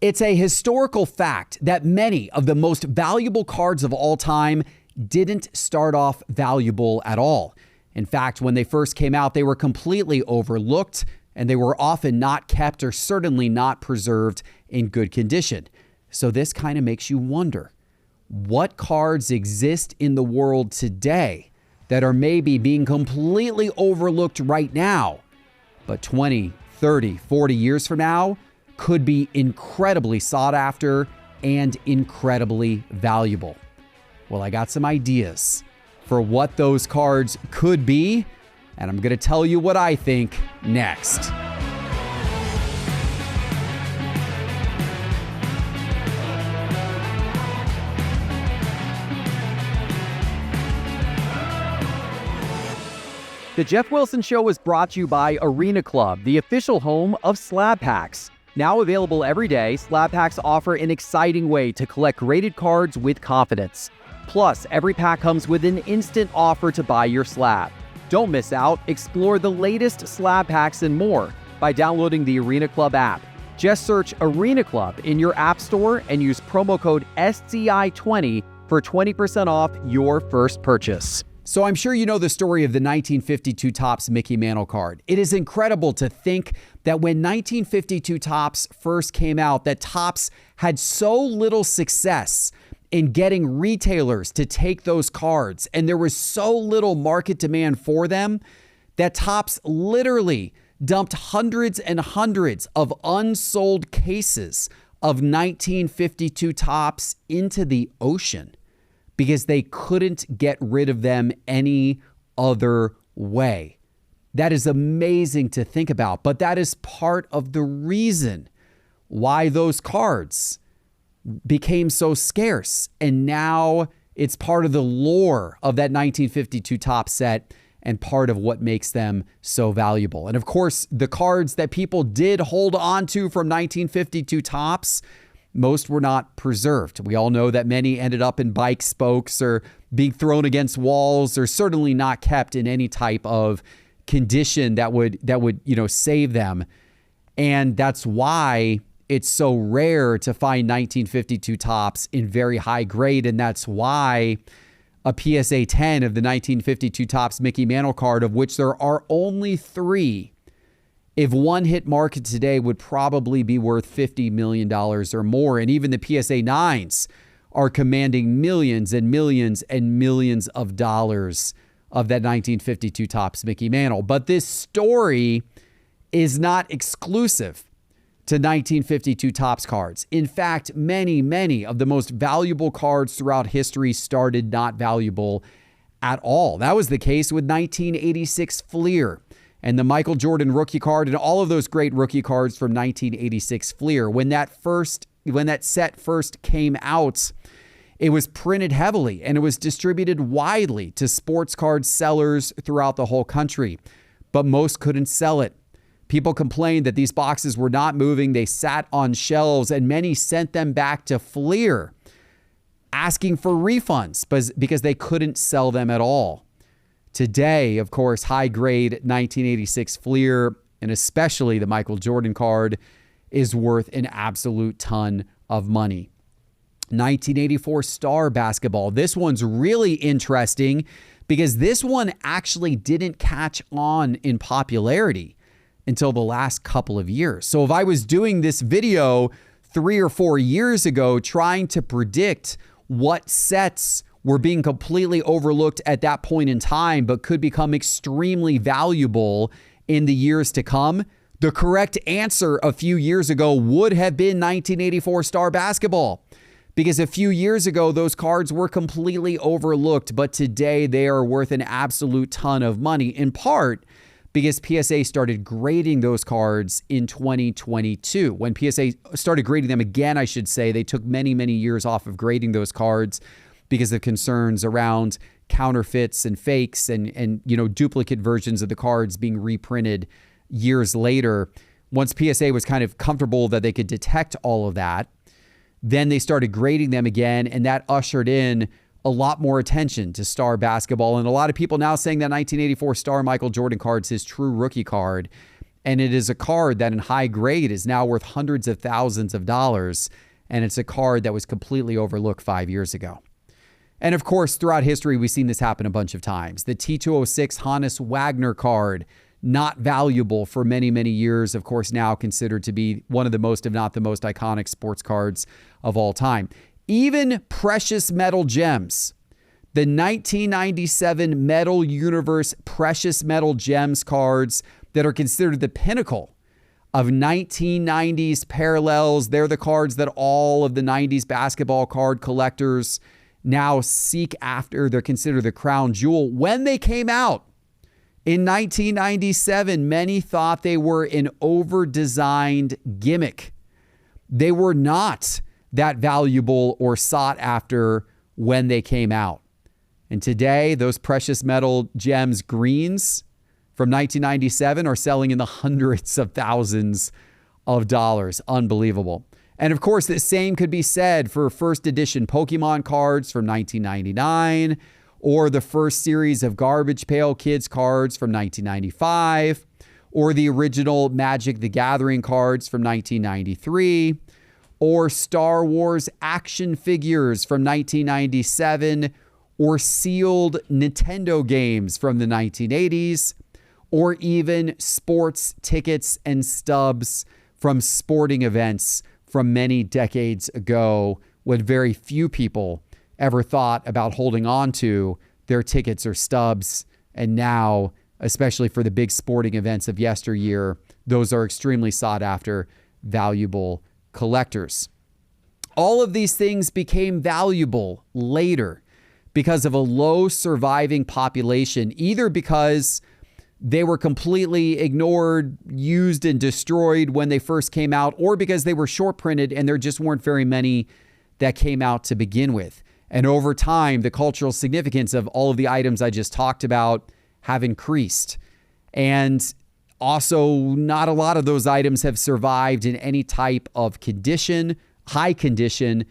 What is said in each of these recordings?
It's a historical fact that many of the most valuable cards of all time didn't start off valuable at all. In fact, when they first came out, they were completely overlooked and they were often not kept or certainly not preserved in good condition. So this kind of makes you wonder, what cards exist in the world today that are maybe being completely overlooked right now, but 20, 30, 40 years from now could be incredibly sought after and incredibly valuable? Well, I got some ideas for what those cards could be, and I'm going to tell you what I think next. The Geoff Wilson Show is brought to you by Arena Club, the official home of slab packs. Now available every day, slab packs offer an exciting way to collect graded cards with confidence. Plus, every pack comes with an instant offer to buy your slab. Don't miss out. Explore the latest slab packs and more by downloading the Arena Club app. Just search Arena Club in your app store and use promo code SCI20 for 20% off your first purchase. So I'm sure you know the story of the 1952 Topps Mickey Mantle card. It is incredible to think that when 1952 Topps first came out, that Topps had so little success in getting retailers to take those cards, and there was so little market demand for them, that Topps literally dumped hundreds and hundreds of unsold cases of 1952 Topps into the ocean, because they couldn't get rid of them any other way. That is amazing to think about, but that is part of the reason why those cards became so scarce. And now it's part of the lore of that 1952 Topps set and part of what makes them so valuable. And of course, the cards that people did hold on to from 1952 Topps, most were not preserved. We all know that many ended up in bike spokes or being thrown against walls, or certainly not kept in any type of condition that would save them. And that's why it's so rare to find 1952 Topps in very high grade. And that's why a PSA 10 of the 1952 Topps Mickey Mantle card, of which there are only 3, if one hit market today, would probably be worth $50 million or more. And even the PSA 9s are commanding millions and millions and millions of dollars of that 1952 Topps Mickey Mantle. But this story is not exclusive to 1952 Topps cards. In fact, many, many of the most valuable cards throughout history started not valuable at all. That was the case with 1986 Fleer and the Michael Jordan rookie card and all of those great rookie cards from 1986 Fleer. When that set first came out, it was printed heavily and it was distributed widely to sports card sellers throughout the whole country, but most couldn't sell it. People complained that these boxes were not moving. They sat on shelves, and many sent them back to Fleer asking for refunds because they couldn't sell them at all. Today, of course, high-grade 1986 Fleer, and especially the Michael Jordan card, is worth an absolute ton of money. 1984 Star Basketball. This one's really interesting because this one actually didn't catch on in popularity until the last couple of years. So if I was doing this video 3 or 4 years ago trying to predict what sets were being completely overlooked at that point in time, but could become extremely valuable in the years to come, the correct answer a few years ago would have been 1984 Star Basketball. Because a few years ago, those cards were completely overlooked, but today they are worth an absolute ton of money, in part because PSA started grading those cards in 2022. When PSA started grading them again, I should say, they took many, many years off of grading those cards because of concerns around counterfeits and fakes and duplicate versions of the cards being reprinted years later. Once PSA was kind of comfortable that they could detect all of that, then they started grading them again, and that ushered in a lot more attention to Star Basketball. And a lot of people now saying that 1984 Star Michael Jordan card's his true rookie card. And it is a card that in high grade is now worth hundreds of thousands of dollars. And it's a card that was completely overlooked 5 years ago. And of course, throughout history, we've seen this happen a bunch of times. The T206 Hannes Wagner card, not valuable for many, many years. Of course, now considered to be one of the most, if not the most iconic sports cards of all time. Even precious metal gems. The 1997 Metal Universe Precious Metal Gems cards that are considered the pinnacle of 1990s parallels. They're the cards that all of the 90s basketball card collectors now seek after. They're considered the crown jewel. When they came out in 1997, many thought they were an over-designed gimmick. They were not that valuable or sought after when they came out. And today, those precious metal gems greens from 1997 are selling in the hundreds of thousands of dollars. Unbelievable. And of course, the same could be said for first edition Pokemon cards from 1999, or the first series of Garbage Pail Kids cards from 1995, or the original Magic the Gathering cards from 1993, or Star Wars action figures from 1997, or sealed Nintendo games from the 1980s, or even sports tickets and stubs from sporting events from many decades ago, when very few people ever thought about holding on to their tickets or stubs. And now, especially for the big sporting events of yesteryear, those are extremely sought after, valuable collectors. All of these things became valuable later because of a low surviving population, either because they were completely ignored, used, and destroyed when they first came out, or because they were short printed and there just weren't very many that came out to begin with. And over time, the cultural significance of all of the items I just talked about have increased. And also, not a lot of those items have survived in any type of condition, high condition.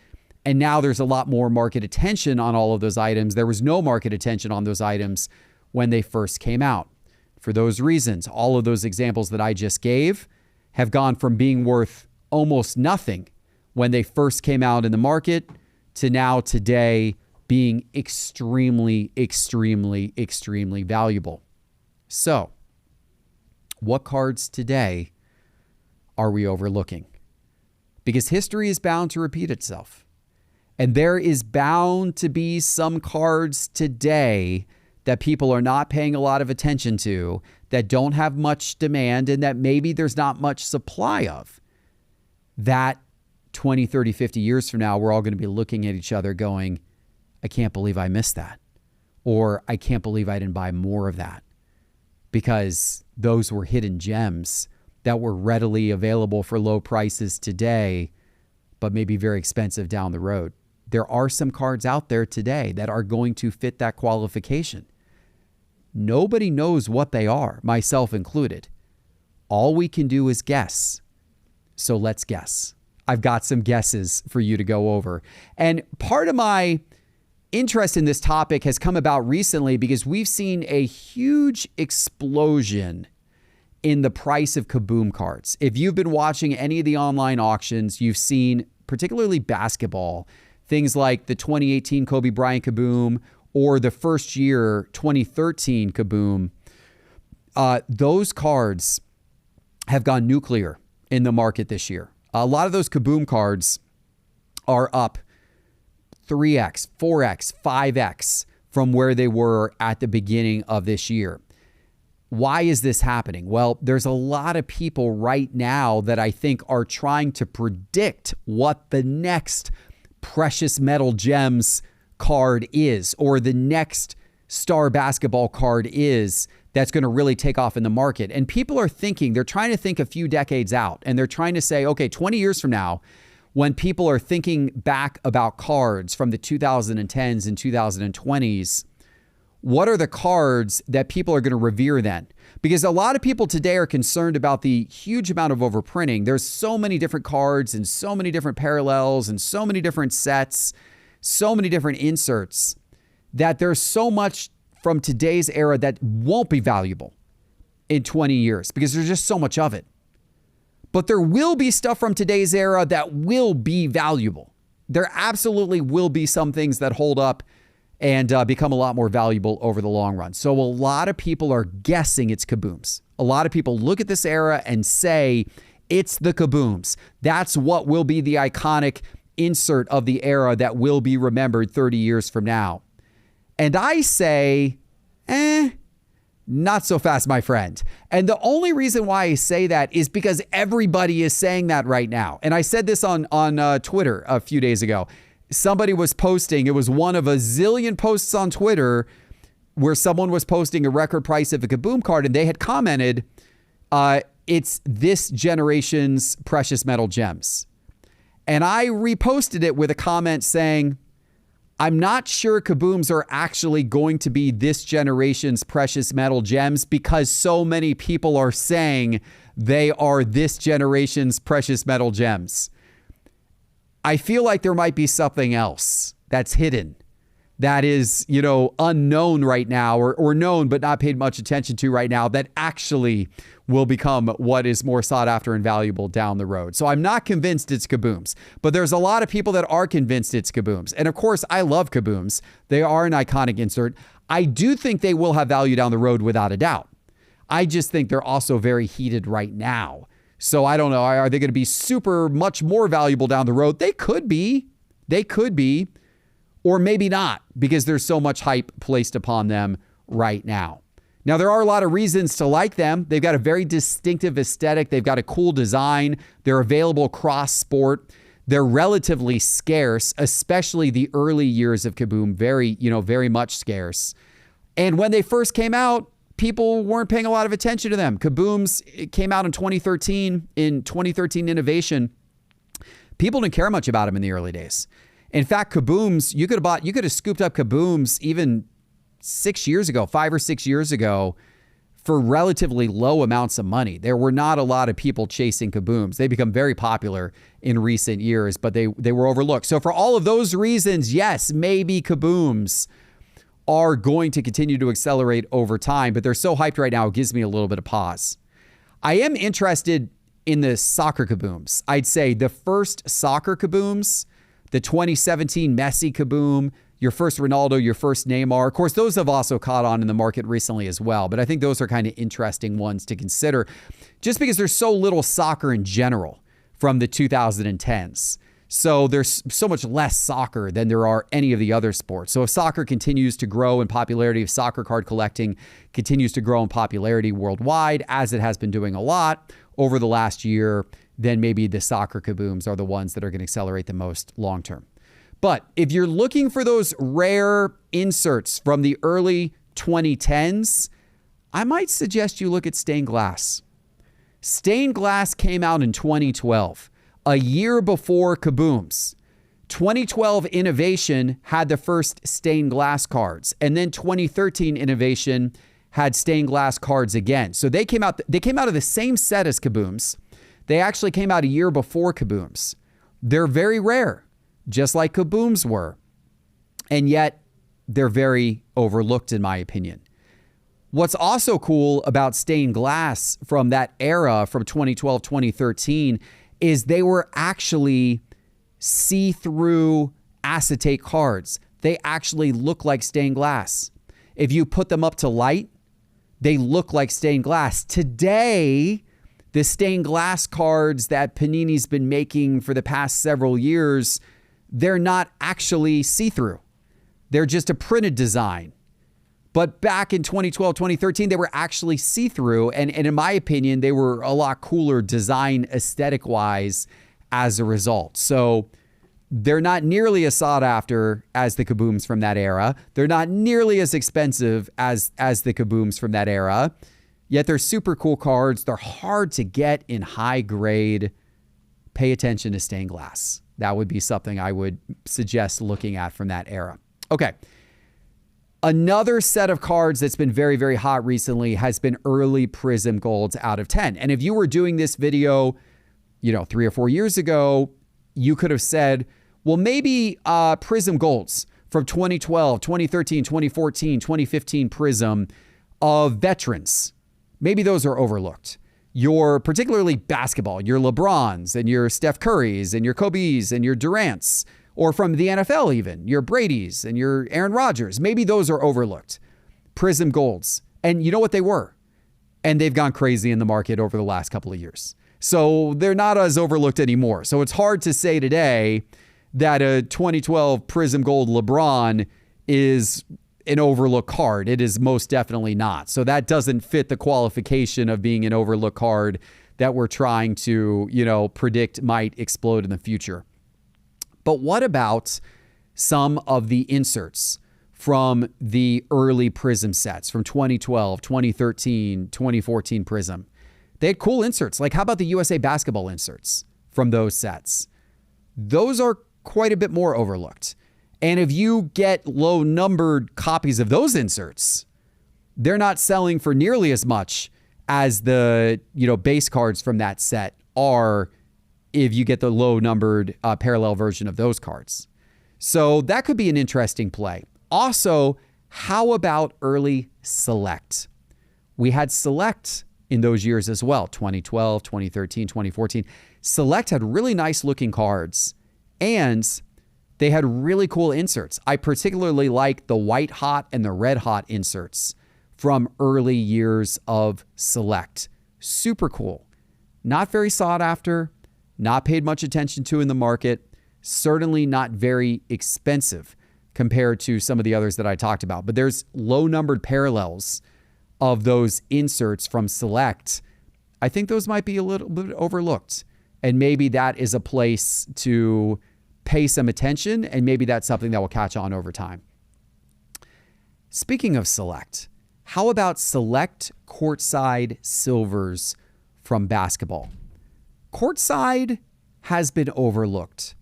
And now there's a lot more market attention on all of those items. There was no market attention on those items when they first came out. For those reasons, all of those examples that I just gave have gone from being worth almost nothing when they first came out in the market to now today being extremely, extremely, extremely valuable. So, what cards today are we overlooking? Because history is bound to repeat itself. And there is bound to be some cards today that people are not paying a lot of attention to, that don't have much demand, and that maybe there's not much supply of. That 20, 30, 50 years from now, we're all going to be looking at each other going, I can't believe I missed that. Or I can't believe I didn't buy more of that. Because those were hidden gems that were readily available for low prices today, but maybe very expensive down the road. There are some cards out there today that are going to fit that qualification. Nobody knows what they are, myself included. All we can do is guess. So let's guess. I've got some guesses for you to go over. And part of my interest in this topic has come about recently because we've seen a huge explosion in the price of Kaboom cards. If you've been watching any of the online auctions, you've seen, particularly basketball, things like the 2018 Kobe Bryant Kaboom or the first year 2013 Kaboom. Those cards have gone nuclear in the market this year. A lot of those Kaboom cards are up 3x, 4x, 5x from where they were at the beginning of this year. Why is this happening? Well, there's a lot of people right now that I think are trying to predict what the next precious metal gems card is, or the next star basketball card is, that's going to really take off in the market. And people are thinking, they're trying to think a few decades out, and they're trying to say, okay, 20 years from now, when people are thinking back about cards from the 2010s and 2020s, what are the cards that people are going to revere then? Because a lot of people today are concerned about the huge amount of overprinting. There's so many different cards and so many different parallels and so many different sets, so many different inserts, that there's so much from today's era that won't be valuable. in 20 years because there's just so much of it. But there will be stuff from today's era that will be valuable. There absolutely will be some things that hold up and become a lot more valuable over the long run. So a lot of people are guessing it's kabooms. A lot of people look at this era and say it's the kabooms. That's what will be the iconic insert of the era that will be remembered 30 years from now. And I say, not so fast, my friend. And the only reason why I say that is because everybody is saying that right now. And I said this on Twitter a few days ago. Somebody was posting, it was one of a zillion posts on Twitter where someone was posting a record price of a Kaboom card, and they had commented, it's this generation's precious metal gems. And I reposted it with a comment saying, I'm not sure Kabooms are actually going to be this generation's precious metal gems because so many people are saying they are this generation's precious metal gems. I feel like there might be something else that's hidden, that is, unknown right now or known but not paid much attention to right now, that actually will become what is more sought after and valuable down the road. So I'm not convinced it's Kabooms, but there's a lot of people that are convinced it's Kabooms. And of course, I love Kabooms. They are an iconic insert. I do think they will have value down the road without a doubt. I just think they're also very heated right now. So I don't know. Are they going to be super much more valuable down the road? They could be. Or maybe not, because there's so much hype placed upon them right now. Now, there are a lot of reasons to like them. They've got a very distinctive aesthetic. They've got a cool design. They're available cross sport. They're relatively scarce, especially the early years of Kaboom. Very much scarce. And when they first came out, people weren't paying a lot of attention to them. Kabooms came out in 2013. In 2013 innovation, people didn't care much about them in the early days. In fact, Kabooms, you could have scooped up Kabooms even 5 or 6 years ago for relatively low amounts of money. There were not a lot of people chasing Kabooms. They become very popular in recent years, but they were overlooked. So for all of those reasons, yes, maybe Kabooms are going to continue to accelerate over time, but they're so hyped right now, it gives me a little bit of pause. I am interested in the soccer Kabooms. I'd say the first soccer Kabooms, the 2017 Messi Kaboom, your first Ronaldo, your first Neymar. Of course, those have also caught on in the market recently as well, but I think those are kind of interesting ones to consider just because there's so little soccer in general from the 2010s. So there's so much less soccer than there are any of the other sports. So if soccer continues to grow in popularity, if soccer card collecting continues to grow in popularity worldwide, as it has been doing a lot over the last year, then maybe the soccer Kabooms are the ones that are going to accelerate the most long term. But if you're looking for those rare inserts from the early 2010s, I might suggest you look at stained glass. Stained glass came out in 2012, a year before Kabooms. 2012 innovation had the first stained glass cards, and then 2013 innovation had stained glass cards again. So they came out of the same set as Kabooms. They actually came out a year before Kabooms. They're very rare, just like Kabooms were. And yet they're very overlooked, in my opinion. What's also cool about stained glass from that era, from 2012, 2013, is they were actually see-through acetate cards. They actually look like stained glass. If you put them up to light, they look like stained glass. Today, the stained glass cards that Panini's been making for the past several years, they're not actually see-through. They're just a printed design. But back in 2012, 2013, they were actually see-through. And in my opinion, they were a lot cooler design aesthetic-wise as a result. So they're not nearly as sought after as the Kabooms from that era. They're not nearly as expensive as the Kabooms from that era. Yet they're super cool cards. They're hard to get in high grade. Pay attention to stained glass. That would be something I would suggest looking at from that era. Okay. Another set of cards that's been very, very hot recently has been early Prism Golds out of 10. And if you were doing this video, 3 or 4 years ago, you could have said, well, maybe Prism Golds from 2012, 2013, 2014, 2015 Prism of veterans. maybe those are overlooked. Your particularly basketball, your LeBrons and your Steph Currys and your Kobe's and your Durant's, or from the NFL even, your Brady's and your Aaron Rodgers. Maybe those are overlooked. Prism Golds. And you know what they were? And they've gone crazy in the market over the last couple of years. So they're not as overlooked anymore. So it's hard to say today that a 2012 Prism Gold LeBron is an overlooked card. It is most definitely not. So that doesn't fit the qualification of being an overlooked card that we're trying to, predict might explode in the future. But what about some of the inserts from the early Prism sets from 2012, 2013, 2014 Prism? They had cool inserts. Like, how about the USA Basketball inserts from those sets? Those are quite a bit more overlooked. And if you get low numbered copies of those inserts, they're not selling for nearly as much as the, base cards from that set are if you get the low numbered parallel version of those cards. So that could be an interesting play. Also, how about early Select? We had Select in those years as well, 2012, 2013, 2014. Select had really nice looking cards and they had really cool inserts. I particularly like the white hot and the red hot inserts from early years of Select. Super cool. Not very sought after, not paid much attention to in the market, certainly not very expensive compared to some of the others that I talked about. But there's low numbered parallels of those inserts from Select. I think those might be a little bit overlooked. And maybe that is a place to pay some attention, and maybe that's something that will catch on over time. Speaking of Select, how about Select courtside silvers from basketball? Courtside has been overlooked.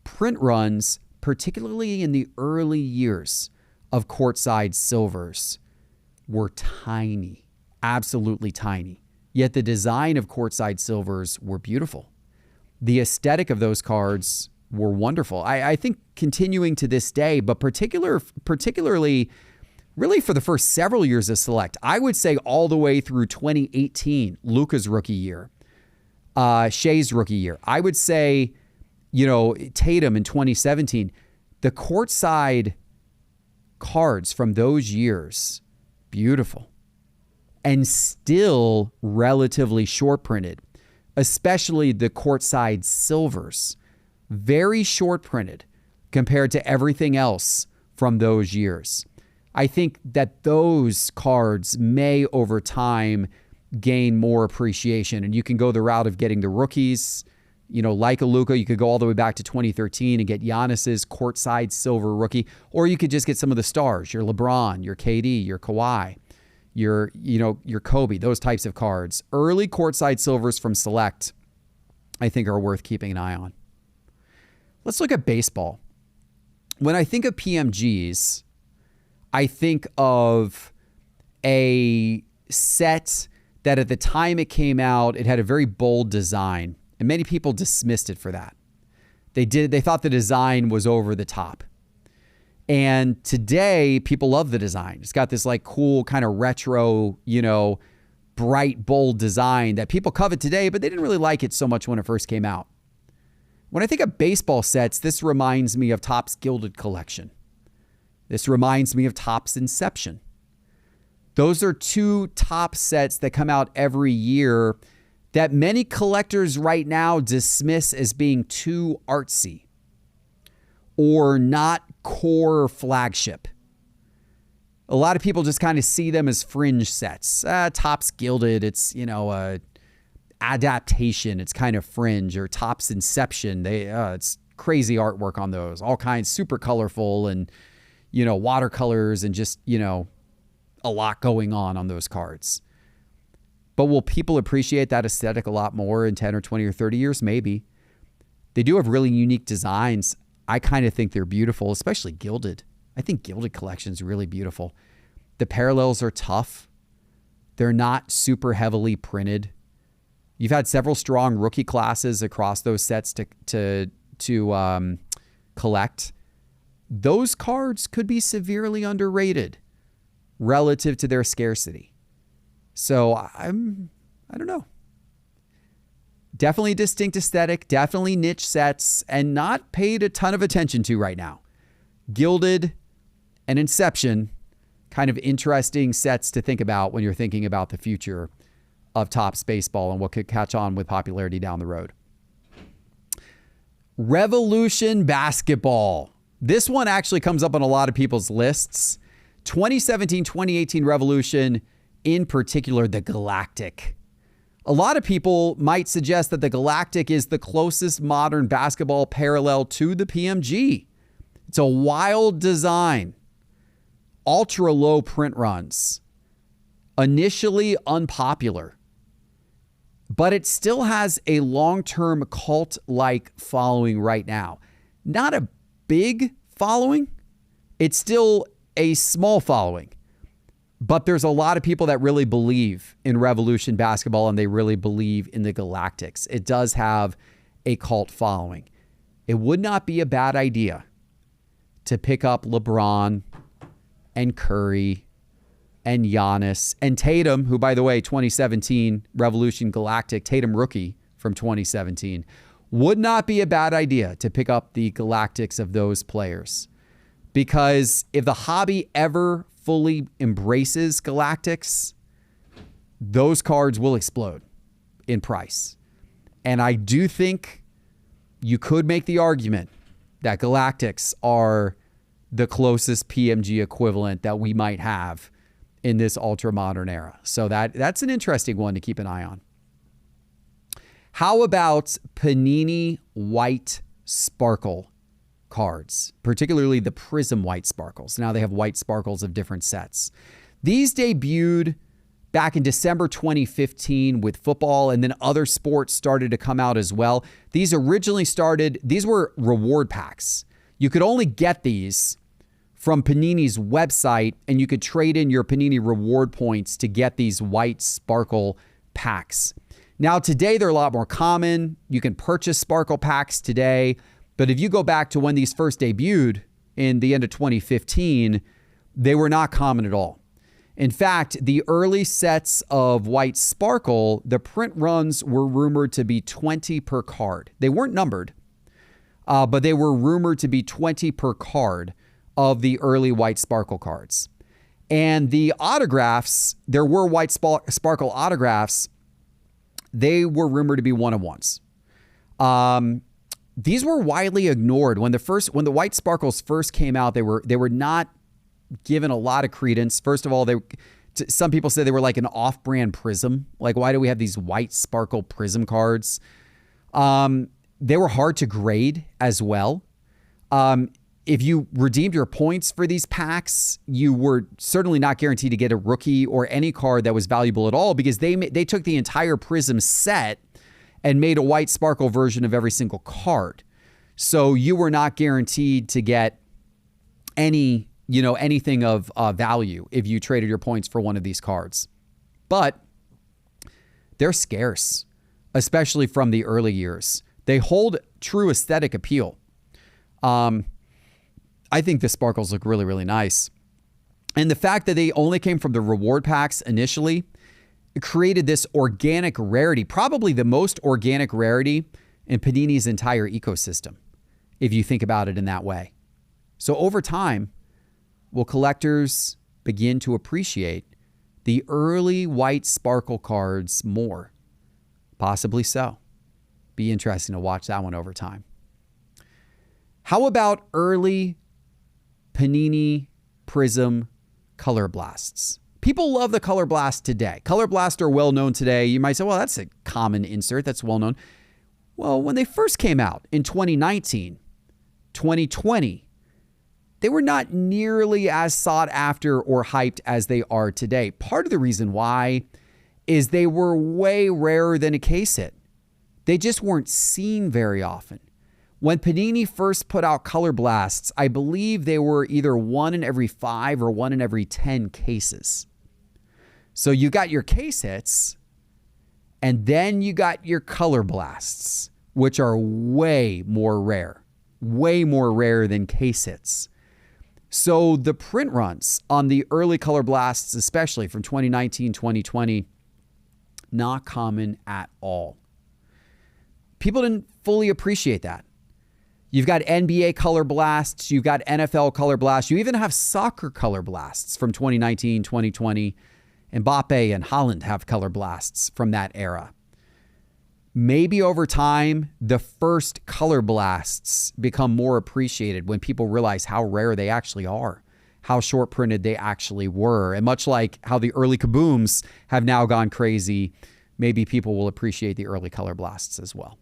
Print runs, particularly in the early years of courtside silvers, were tiny, absolutely tiny. Yet the design of courtside silvers were beautiful. The aesthetic of those cards were wonderful. I think continuing to this day, but particularly really for the first several years of Select, I would say all the way through 2018, Luka's rookie year, Shea's rookie year. I would say, Tatum in 2017, the courtside cards from those years, beautiful and still relatively short printed, especially the courtside silvers. Very short printed compared to everything else from those years. I think that those cards may over time gain more appreciation, and you can go the route of getting the rookies, like a Luka. You could go all the way back to 2013 and get Giannis's courtside silver rookie, or you could just get some of the stars, your LeBron, your KD, your Kawhi, your Kobe, those types of cards. Early courtside silvers from Select, I think, are worth keeping an eye on. Let's look at baseball. When I think of PMGs, I think of a set that at the time it came out, it had a very bold design, and many people dismissed it for that. They thought the design was over the top. And today, people love the design. It's got this like cool kind of retro, bright, bold design that people covet today, but they didn't really like it so much when it first came out. When I think of baseball sets, this reminds me of Topps Gilded Collection. This reminds me of Topps Inception. Those are two top sets that come out every year that many collectors right now dismiss as being too artsy or not core flagship. A lot of people just kind of see them as fringe sets. Topps Gilded, it's, a adaptation. It's kind of fringe. Or Topps Inception. It's crazy artwork on those. All kinds, super colorful and, watercolors and just, a lot going on those cards. But will people appreciate that aesthetic a lot more in 10 or 20 or 30 years? Maybe. They do have really unique designs. I kind of think they're beautiful, especially Gilded. I think Gilded Collection is really beautiful. The parallels are tough. They're not super heavily printed. You've had several strong rookie classes across those sets to collect. Those cards could be severely underrated relative to their scarcity. So I don't know. Definitely distinct aesthetic, definitely niche sets, and not paid a ton of attention to right now. Gilded and Inception, kind of interesting sets to think about when you're thinking about the future of Topps baseball and what could catch on with popularity down the road. Revolution basketball. This one actually comes up on a lot of people's lists. 2017-2018 Revolution, in particular, the Galactic. A lot of people might suggest that the Galactic is the closest modern basketball parallel to the PMG. It's a wild design, ultra low print runs, initially unpopular, but it still has a long-term cult-like following right now. Not a big following. It's still a small following. But there's a lot of people that really believe in Revolution basketball, and they really believe in the Galactics. It does have a cult following. It would not be a bad idea to pick up LeBron and Curry and Giannis and Tatum, who, by the way, 2017 Revolution Galactic, Tatum rookie from 2017. Would not be a bad idea to pick up the Galactics of those players. Because if the hobby ever fully embraces Galactics, those cards will explode in price. And I do think you could make the argument that Galactics are the closest PMG equivalent that we might have in this ultra modern era. So that's an interesting one to keep an eye on. How about Panini White Sparkle cards, particularly the Prism White Sparkles? Now they have white sparkles of different sets. These debuted back in December 2015 with football, and then other sports started to come out as well. These were reward packs. You could only get these from Panini's website, and you could trade in your Panini reward points to get these white sparkle packs. Now, today, they're a lot more common. You can purchase sparkle packs today. But if you go back to when these first debuted in the end of 2015, they were not common at all. In fact, the early sets of white sparkle, the print runs were rumored to be 20 per card. They weren't numbered, but they were rumored to be 20 per card of the early white sparkle cards. And the autographs, there were white sparkle autographs. They were rumored to be one-of-ones. These were widely ignored when the white sparkles first came out. They were not given a lot of credence. First of all, some people say they were like an off-brand Prism. Like, why do we have these white sparkle Prism cards? They were hard to grade as well. If you redeemed your points for these packs, you were certainly not guaranteed to get a rookie or any card that was valuable at all, because they took the entire Prism set and made a white sparkle version of every single card. So you were not guaranteed to get anything of value if you traded your points for one of these cards. But they're scarce, especially from the early years. They hold true aesthetic appeal. I think the sparkles look really, really nice. And the fact that they only came from the reward packs initially, it created this organic rarity, probably the most organic rarity in Panini's entire ecosystem, if you think about it in that way. So over time, will collectors begin to appreciate the early white sparkle cards more? Possibly so. Be interesting to watch that one over time. How about early Panini Prism Color Blasts? People love the Color Blast today. Color Blasts are well known today. You might say, well, that's a common insert. That's well known. Well, when they first came out in 2019, 2020, they were not nearly as sought after or hyped as they are today. Part of the reason why is they were way rarer than a case hit. They just weren't seen very often. When Panini first put out Color Blasts, I believe they were either 1 in every 5 or 1 in every 10 cases. So you got your case hits, and then you got your Color Blasts, which are way more rare than case hits. So the print runs on the early color blasts, especially from 2019, 2020, not common at all. People didn't fully appreciate that. You've got NBA color blasts, you've got NFL color blasts, you even have soccer color blasts from 2019, 2020. Mbappe and Haaland have color blasts from that era. Maybe over time, the first color blasts become more appreciated when people realize how rare they actually are, how short printed they actually were. And much like how the early kabooms have now gone crazy, maybe people will appreciate the early color blasts as well.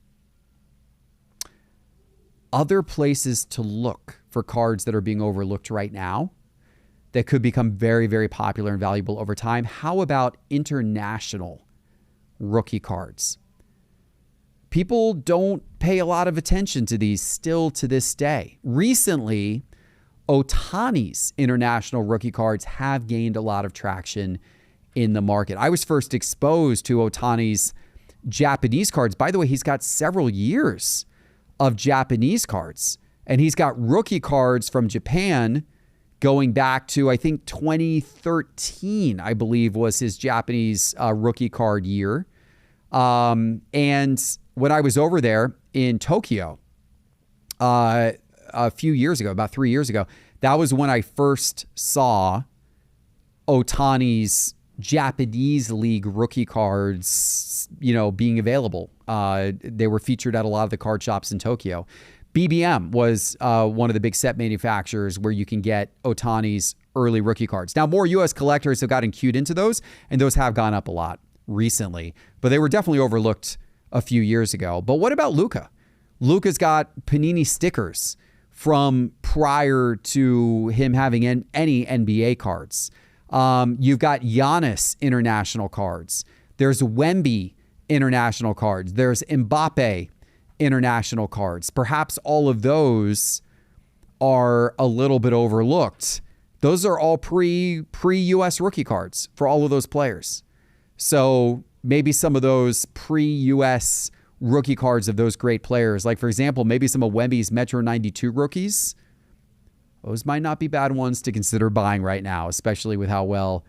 Other places to look for cards that are being overlooked right now that could become very, very popular and valuable over time. How about international rookie cards? People don't pay a lot of attention to these still to this day. Recently, Ohtani's international rookie cards have gained a lot of traction in the market. I was first exposed to Ohtani's Japanese cards. By the way, he's got several years of Japanese cards, and he's got rookie cards from Japan going back to, I think, 2013, I believe, was his Japanese rookie card year. And when I was over there in Tokyo a few years ago, about 3 years ago, that was when I first saw Ohtani's Japanese League rookie cards, being available. They were featured at a lot of the card shops in Tokyo. BBM was one of the big set manufacturers where you can get Ohtani's early rookie cards. Now, more U.S. collectors have gotten cued into those, and those have gone up a lot recently, but they were definitely overlooked a few years ago. But what about Luka? Luka's got Panini stickers from prior to him having any NBA cards. You've got Giannis international cards. There's Wemby international cards. There's Mbappe international cards. Perhaps all of those are a little bit overlooked. Those are all pre-US rookie cards for all of those players. So maybe some of those pre-US rookie cards of those great players, like for example, maybe some of Wemby's Metro 92 rookies, those might not be bad ones to consider buying right now, especially with how well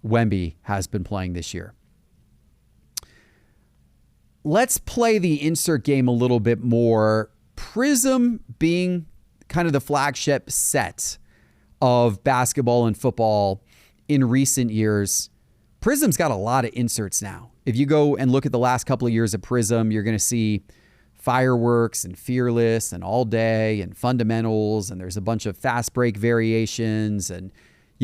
Wemby has been playing this year. Let's play the insert game a little bit more. Prism being kind of the flagship set of basketball and football in recent years, Prism's got a lot of inserts now. If you go and look at the last couple of years of Prism, you're going to see Fireworks and Fearless and All Day and Fundamentals, and there's a bunch of fast break variations and,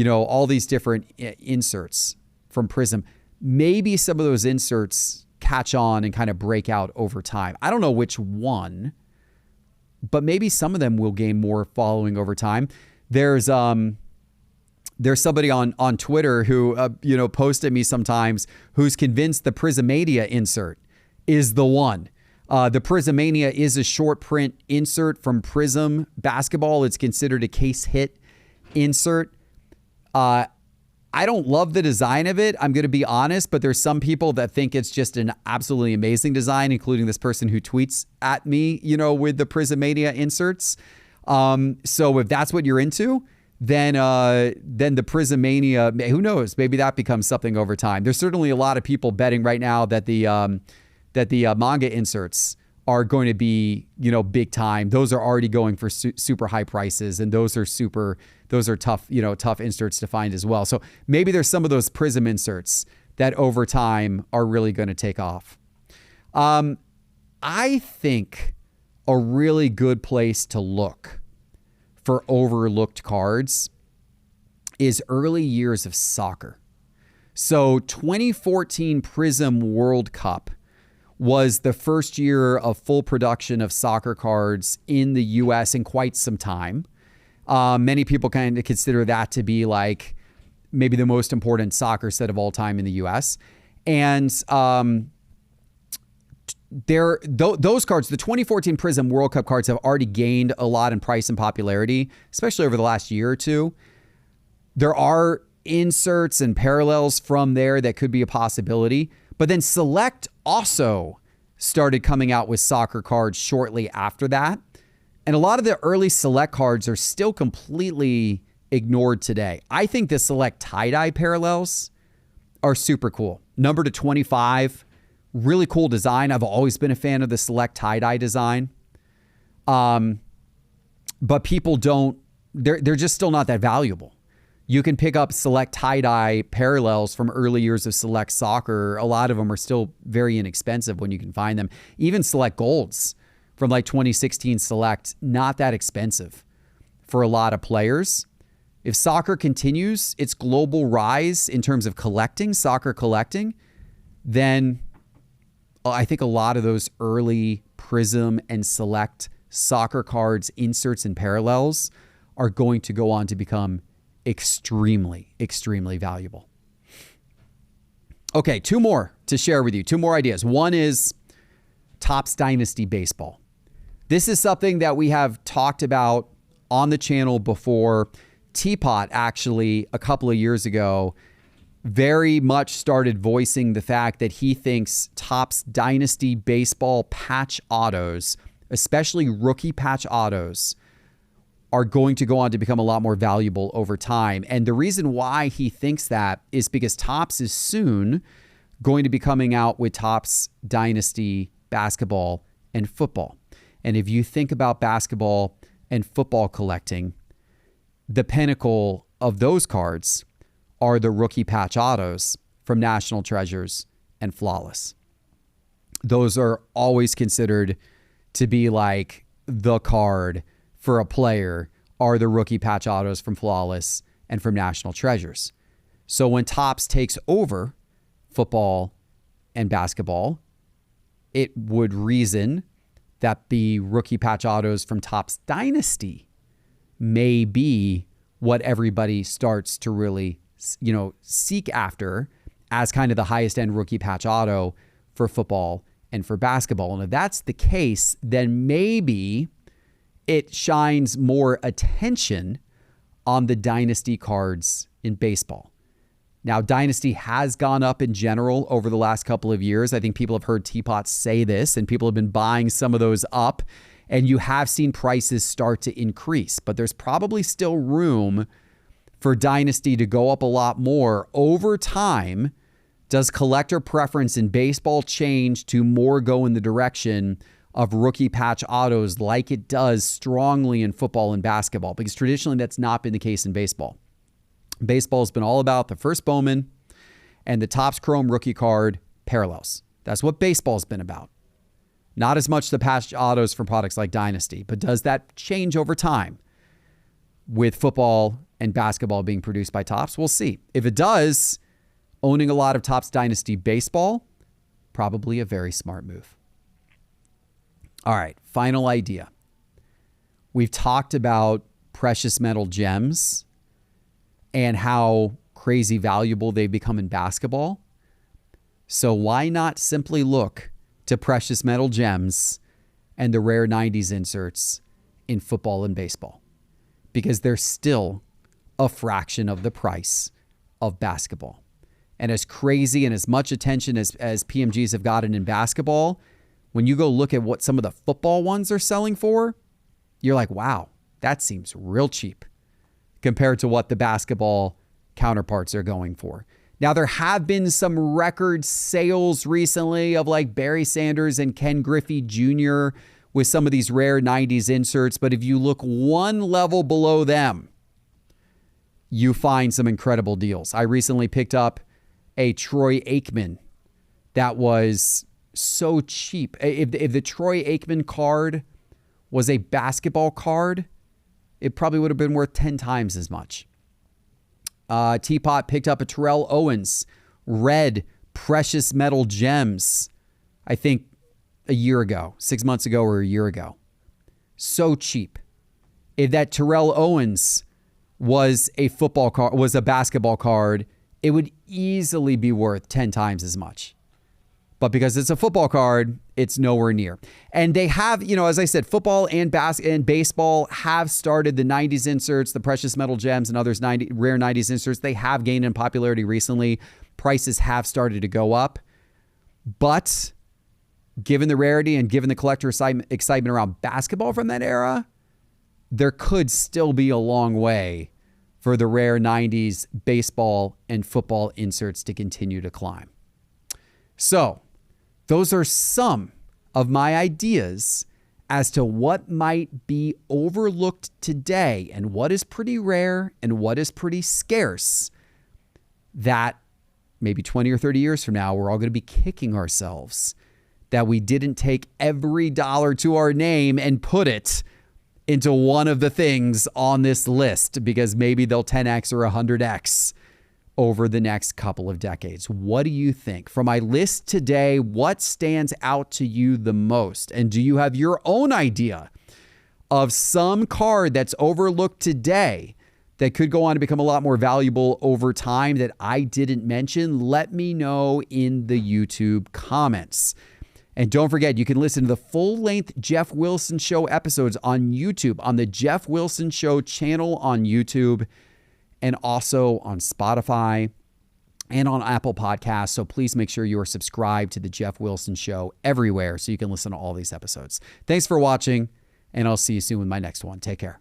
all these different inserts from Prism. Maybe some of those inserts catch on and kind of break out over time. I don't know which one, but maybe some of them will gain more following over time. There's somebody on Twitter who, posted me sometimes who's convinced the Prismania insert is the one. The Prismania is a short print insert from Prism Basketball. It's considered a case hit insert. I don't love the design of it, I'm going to be honest, but there's some people that think it's just an absolutely amazing design, including this person who tweets at me, with the Prismania inserts. So if that's what you're into, then the Prismania, who knows, maybe that becomes something over time. There's certainly a lot of people betting right now that the manga inserts are going to be, big time. Those are already going for super high prices, and those are tough, tough inserts to find as well. So maybe there's some of those Prism inserts that over time are really going to take off. I think a really good place to look for overlooked cards is early years of soccer. So 2014 Prism World Cup was the first year of full production of soccer cards in the U.S. in quite some time. Many people kind of consider that to be like maybe the most important soccer set of all time in the U.S. And those cards, the 2014 Prism World Cup cards, have already gained a lot in price and popularity, especially over the last year or two. There are inserts and parallels from there that could be a possibility. But then Select also started coming out with soccer cards shortly after that. And a lot of the early Select cards are still completely ignored today. I think the select tie-dye parallels are super cool. Number to 25, really cool design. I've always been a fan of the select tie-dye design. But people don't, they're just still not that valuable. You can pick up select tie-dye parallels from early years of select soccer. A lot of them are still very inexpensive when you can find them. Even select golds from like 2016 select, not that expensive for a lot of players. If soccer continues its global rise in terms of collecting, soccer collecting, then I think a lot of those early Prism and select soccer cards, inserts, and parallels are going to go on to become extremely, extremely valuable. Okay, two more to share with you. Two more ideas. One is Topps Dynasty Baseball. This is something that we have talked about on the channel before. Teapot actually a couple of years ago very much started voicing the fact that he thinks Topps Dynasty Baseball patch autos, especially rookie patch autos, are going to go on to become a lot more valuable over time. And the reason why he thinks that is because Topps is soon going to be coming out with Topps Dynasty Basketball and Football. And if you think about basketball and football collecting, the pinnacle of those cards are the rookie patch autos from National Treasures and Flawless. Those are always considered to be like the card for a player, are the rookie patch autos from Flawless and from National Treasures. So when Topps takes over football and basketball, it would reason that the rookie patch autos from Topps Dynasty may be what everybody starts to really, seek after as kind of the highest end rookie patch auto for football and for basketball. And if that's the case, then maybe it shines more attention on the Dynasty cards in baseball. Now, Dynasty has gone up in general over the last couple of years. I think people have heard Teapot say this, and people have been buying some of those up, and you have seen prices start to increase. But there's probably still room for Dynasty to go up a lot more over time. Does collector preference in baseball change to more go in the direction of rookie patch autos like it does strongly in football and basketball? Because traditionally that's not been the case in baseball. Baseball has been all about the first Bowman and the Topps Chrome rookie card parallels. That's what baseball's been about. Not as much the patch autos from products like Dynasty, but does that change over time with football and basketball being produced by Topps? We'll see. If it does, owning a lot of Topps Dynasty baseball, probably a very smart move. All right, final idea. We've talked about precious metal gems and how crazy valuable they've become in basketball. So why not simply look to precious metal gems and the rare 90s inserts in football and baseball? Because they're still a fraction of the price of basketball. And as crazy and as much attention as PMGs have gotten in basketball, when you go look at what some of the football ones are selling for, you're like, wow, that seems real cheap compared to what the basketball counterparts are going for. Now, there have been some record sales recently of like Barry Sanders and Ken Griffey Jr. with some of these rare 90s inserts. But if you look one level below them, you find some incredible deals. I recently picked up a Troy Aikman that was so cheap. If the Troy Aikman card was a basketball card, it probably would have been worth 10 times as much. Teapot picked up a Terrell Owens red precious metal gems, I think a year ago, 6 months ago or a year ago. So cheap. If that Terrell Owens was a football card, was a basketball card, it would easily be worth 10 times as much. But because it's a football card, it's nowhere near. And they have, as I said, football and baseball have started the 90s inserts, the precious metal gems and others, rare 90s inserts. They have gained in popularity recently. Prices have started to go up. But given the rarity and given the collector excitement around basketball from that era, there could still be a long way for the rare 90s baseball and football inserts to continue to climb. So those are some of my ideas as to what might be overlooked today and what is pretty rare and what is pretty scarce that maybe 20 or 30 years from now, we're all going to be kicking ourselves that we didn't take every dollar to our name and put it into one of the things on this list, because maybe they'll 10x or 100x over the next couple of decades. What do you think? From my list today, what stands out to you the most? And do you have your own idea of some card that's overlooked today that could go on to become a lot more valuable over time that I didn't mention? Let me know in the YouTube comments. And don't forget, you can listen to the full-length Geoff Wilson Show episodes on YouTube, on the Geoff Wilson Show channel on YouTube, and also on Spotify and on Apple Podcasts. So please make sure you are subscribed to the Geoff Wilson Show everywhere so you can listen to all these episodes. Thanks for watching, and I'll see you soon with my next one. Take care.